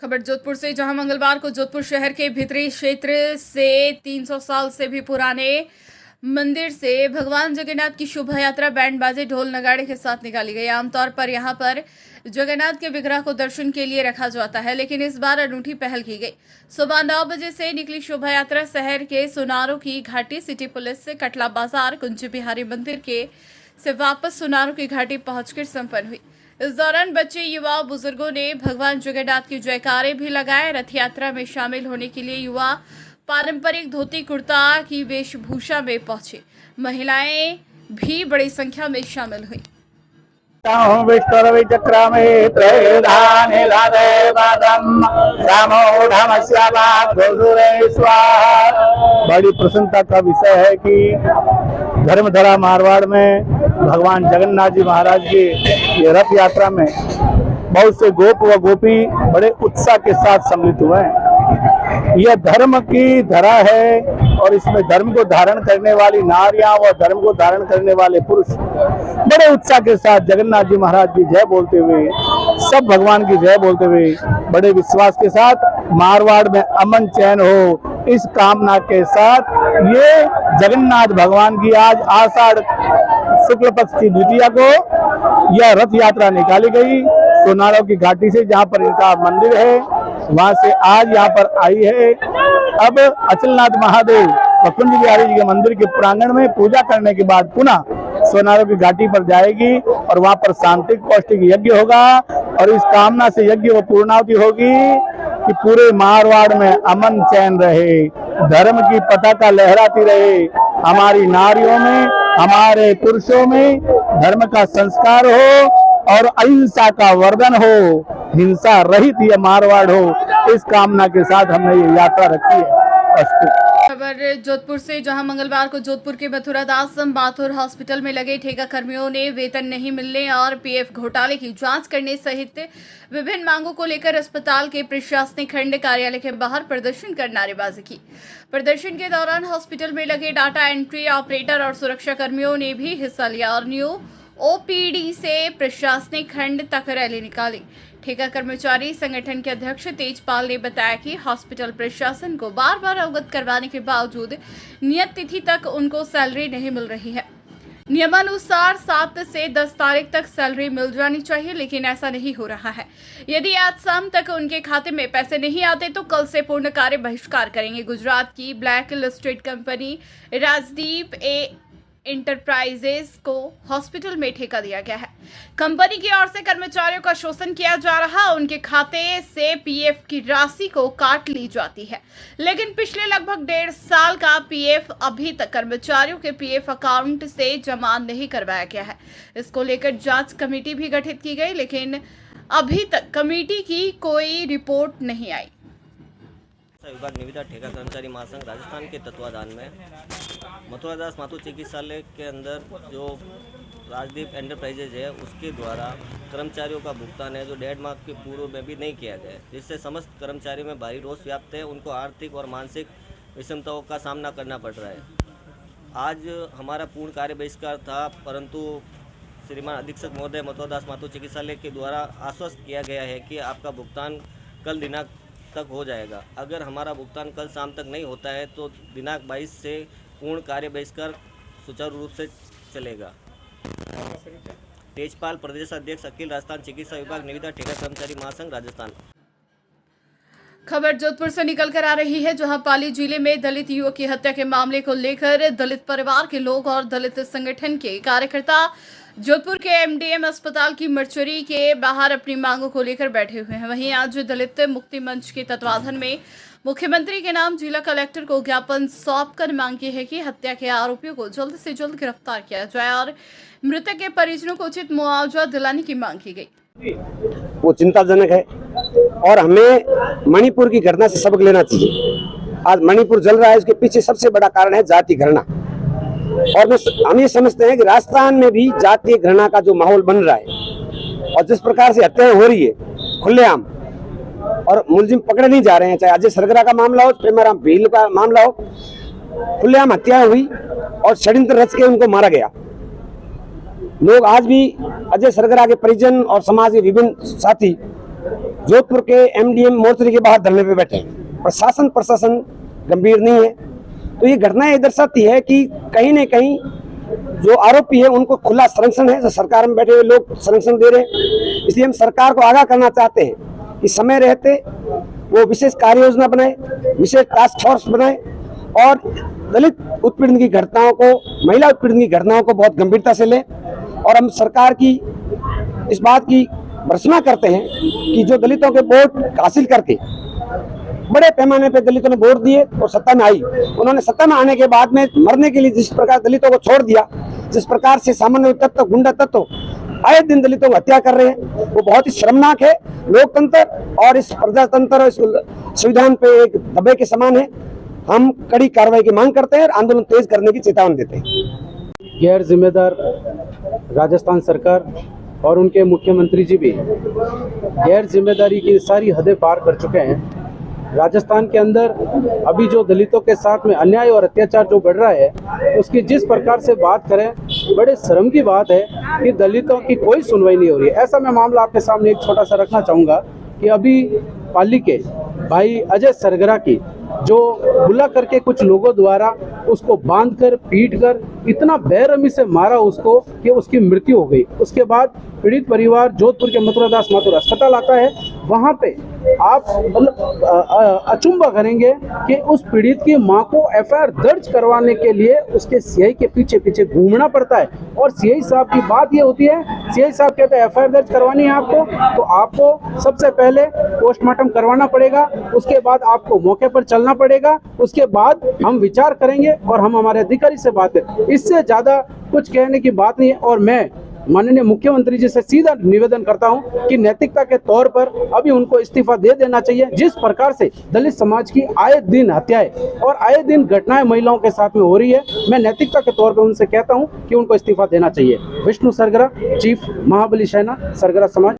खबर जोधपुर से, जहां मंगलवार को जोधपुर शहर के भीतरी क्षेत्र से 300 साल से भी पुराने मंदिर से भगवान जगन्नाथ की शोभा यात्रा बैंड बाजे ढोल नगाड़े के साथ निकाली गई। आमतौर पर यहां पर जगन्नाथ के विग्रह को दर्शन के लिए रखा जाता है, लेकिन इस बार अनूठी पहल की गई। सुबह 9 बजे से निकली शोभा यात्रा शहर के सुनारों की घाटी सिटी पुलिस से कटला बाजार कुंज बिहारी मंदिर के से वापस सुनारों की घाटी पहुंचकर संपन्न हुई। इस दौरान बच्चे, युवा, बुजुर्गों ने भगवान जगन्नाथ की जयकारे भी लगाए। रथ यात्रा में शामिल होने के लिए युवा पारंपरिक धोती कुर्ता की वेशभूषा में पहुंचे। महिलाएं भी बड़ी संख्या में शामिल हुई। बड़ी प्रसन्नता का विषय है कि धर्मधरा मारवाड़ में भगवान जगन्नाथ जी महाराज की ये रथ यात्रा में बहुत से गोप व गोपी बड़े उत्साह के साथ सम्मिलित हुए हैं। यह धर्म की धरा है और इसमें धर्म को धारण करने वाली नारियां व धर्म को धारण करने वाले पुरुष बड़े उत्साह के साथ जगन्नाथ जी महाराज की जय बोलते हुए, सब भगवान की जय बोलते हुए, बड़े विश्वास के साथ मारवाड़ में अमन चैन हो, इस कामना के साथ ये जगन्नाथ भगवान की आज आषाढ़ शुक्ल पक्ष की द्वितीया को यह रथ यात्रा निकाली गई। सोनारों की घाटी से जहाँ पर इनका मंदिर है वहां से आज यहाँ पर आई है। अब अचलनाथ महादेव व कुंज बिहारी जी के मंदिर के प्रांगण में पूजा करने के बाद पुनः सोनारों की घाटी पर जाएगी और वहां पर शांतिक पौष्टिक यज्ञ होगा और इस कामना से यज्ञ व पूर्णाहुति होगी कि पूरे मारवाड़ में अमन चैन रहे, धर्म की पताका लहराती रहे, हमारी नारियों में, हमारे पुरुषों में धर्म का संस्कार हो और अहिंसा का वर्धन हो, हिंसा रहित ये मारवाड़ हो, इस कामना के साथ हमने ये यात्रा रखी है। खबर जोधपुर से, जहां मंगलवार को जोधपुर के मथुरा दास माथुर हॉस्पिटल में लगे ठेका कर्मियों ने वेतन नहीं मिलने और पीएफ घोटाले की जांच करने सहित विभिन्न मांगों को लेकर अस्पताल के प्रशासनिक खंड कार्यालय के बाहर प्रदर्शन कर नारेबाजी की। प्रदर्शन के दौरान हॉस्पिटल में लगे डाटा एंट्री ऑपरेटर और सुरक्षा कर्मियों ने भी हिस्सा लिया और न्यू ओपीडी से प्रशासनिक खंड तक रैली निकाली। ठेका कर्मचारी संगठन के अध्यक्ष तेजपाल ने बताया कि हॉस्पिटल प्रशासन को बार बार अवगत करवाने के बावजूद नियत तिथि तक उनको सैलरी नहीं मिल रही है। नियमानुसार 7 से 10 तारीख तक सैलरी मिल जानी चाहिए, लेकिन ऐसा नहीं हो रहा है। यदि आज शाम तक उनके खाते में पैसे नहीं आते तो कल से पूर्ण कार्य बहिष्कार करेंगे। गुजरात की black listed company Rajdeep enterprises को हॉस्पिटल में ठेका दिया गया है। कंपनी की ओर से कर्मचारियों का शोषण किया जा रहा, उनके खाते से पीएफ की राशि को काट ली जाती है, लेकिन पिछले लगभग 1.5 साल का पीएफ अभी तक कर्मचारियों के पीएफ अकाउंट से जमा नहीं करवाया गया है। इसको लेकर जांच कमेटी भी गठित की गई, लेकिन अभी तक कमेटी की कोई रिपोर्ट नहीं आई। विभाग निविदा ठेका कर्मचारी महासंघ राजस्थान के तत्वाधान में मथुरा दास माथुर चिकित्सालय के अंदर जो राजदीप एंटरप्राइजेज है उसके द्वारा कर्मचारियों का भुगतान है जो 1.5 माह के पूर्व में भी नहीं किया गया, जिससे समस्त कर्मचारियों में भारी रोष व्याप्त है। उनको आर्थिक और मानसिक विषमताओं का सामना करना पड़ रहा है। आज हमारा पूर्ण कार्य बहिष्कार था, परंतु श्रीमान अधीक्षक महोदय मथुरा दास माथुर चिकित्सालय के द्वारा आश्वस्त किया गया है कि आपका भुगतान कल दिनांक तक हो जाएगा। अगर हमारा भुगतान कल शाम तक नहीं होता है तो दिनांक 22 से पूर्ण कार्य बहिष्कार सुचारू रूप से चलेगा। तेजपाल, प्रदेश अध्यक्ष, अखिल राजस्थान चिकित्सा विभाग निविदा ठेका कर्मचारी महासंघ राजस्थान। खबर जोधपुर से निकल कर आ रही है, जहां पाली जिले में दलित युवक की हत्या के मामले को लेकर दलित परिवार के लोग और दलित संगठन के कार्यकर्ता जोधपुर के एमडीएम अस्पताल की मर्चरी के बाहर अपनी मांगों को लेकर बैठे हुए हैं। वहीं आज दलित मुक्ति मंच के तत्वाधान में मुख्यमंत्री के नाम जिला कलेक्टर को ज्ञापन सौंपकर मांग की है कि हत्या के आरोपियों को जल्द से जल्द गिरफ्तार किया जाए और मृतक के परिजनों को उचित मुआवजा दिलाने की मांग की गई। वो चिंताजनक है और हमें मणिपुर की घटना से सबक लेना चाहिए। आज मणिपुर जल रहा है, इसके पीछे सबसे बड़ा कारण है जाति घृणा। और हम ये समझते हैं कि राजस्थान में भी जातीय घृणा का जो माहौल बन रहा है और जिस प्रकार से हत्याएं हो रही है खुलेआम और मुलजिम पकड़े नहीं जा रहे हैं, चाहे अजय सरगरा का मामला हो, प्रेमाराम भील का मामला हो, खुलेआम हत्याएं हुई और षड्यंत्र रच के उनको मारा गया। लोग आज भी अजय सरगरा के परिजन और समाज के विभिन्न साथी जोधपुर के एमडीएम मोर्चे के बाहर धरने पे बैठे हैं। प्रशासन गंभीर नहीं है। तो ये घटनाएं दर्शाती है कि कहीं न कहीं जो आरोपी है उनको खुला संरक्षण है, जो सरकार में बैठे हुए लोग संरक्षण दे रहे हैं। इसलिए हम सरकार को आगाह करना चाहते हैं कि समय रहते वो विशेष कार्य योजना बनाए, विशेष टास्क फोर्स बनाए और दलित उत्पीड़न की घटनाओं को, महिला उत्पीड़न की घटनाओं को बहुत गंभीरता से लें। और हम सरकार की इस बात की भर्त्सना करते हैं कि जो दलितों के वोट हासिल करके बड़े पैमाने पे दलितों ने वोट दिए और सत्ता में आई, उन्होंने सत्ता में आने के बाद में मरने के लिए जिस प्रकार दलितों को छोड़ दिया, जिस प्रकार से सामान्य तत्व, गुंडा तत्व आए दिन दलितों को हत्या कर रहे हैं, वो बहुत ही शर्मनाक है। लोकतंत्र और इस प्रजातंत्र, इस संविधान पे एक दबे के समान है। हम कड़ी कार्रवाई की मांग करते हैं और आंदोलन तेज करने की चेतावनी देते हैं। गैर जिम्मेदार राजस्थान सरकार और उनके मुख्यमंत्री जी भी गैर जिम्मेदारी की सारी हदें पार कर चुके हैं। राजस्थान के अंदर अभी जो दलितों के साथ में अन्याय और अत्याचार जो बढ़ रहा है, उसकी जिस प्रकार से बात करें, बड़े शर्म की बात है कि दलितों की कोई सुनवाई नहीं हो रही है। ऐसा मैं मामला आपके सामने एक छोटा सा रखना चाहूँगा कि अभी पाली के भाई अजय सरगरा की जो बुला करके कुछ लोगों द्वारा उसको बांधकर, पीटकर इतना बेरहमी से मारा उसको कि उसकी मृत्यु हो गई। उसके बाद पीड़ित परिवार जोधपुर के मथुरा दास माथुर अस्पताल आता है। वहाँ पे आप मतलब अचंभा करेंगे कि उस पीड़ित की मां को एफआईआर दर्ज करवाने के लिए उसके सीआई के पीछे पीछे घूमना पड़ता है। और सीआई साहब की बात ये होती है, सीआई साहब कहते हैं एफआईआर दर्ज करवानी है आपको, तो आपको सबसे पहले पोस्टमार्टम करवाना पड़ेगा, उसके बाद आपको मौके पर चलना पड़ेगा, उसके बाद हम विचार करेंगे और हम हमारे अधिकारी से बात करें। इससे ज्यादा कुछ कहने की बात नहीं है। और मैं माननीय मुख्यमंत्री जी से सीधा निवेदन करता हूं कि नैतिकता के तौर पर अभी उनको इस्तीफा दे देना चाहिए। जिस प्रकार से दलित समाज की आए दिन हत्याएं और आए दिन घटनाएं महिलाओं के साथ में हो रही है, मैं नैतिकता के तौर पर उनसे कहता हूं कि उनको इस्तीफा देना चाहिए। विष्णु सरगरा, चीफ महाबली सेना, सरगरा समाज।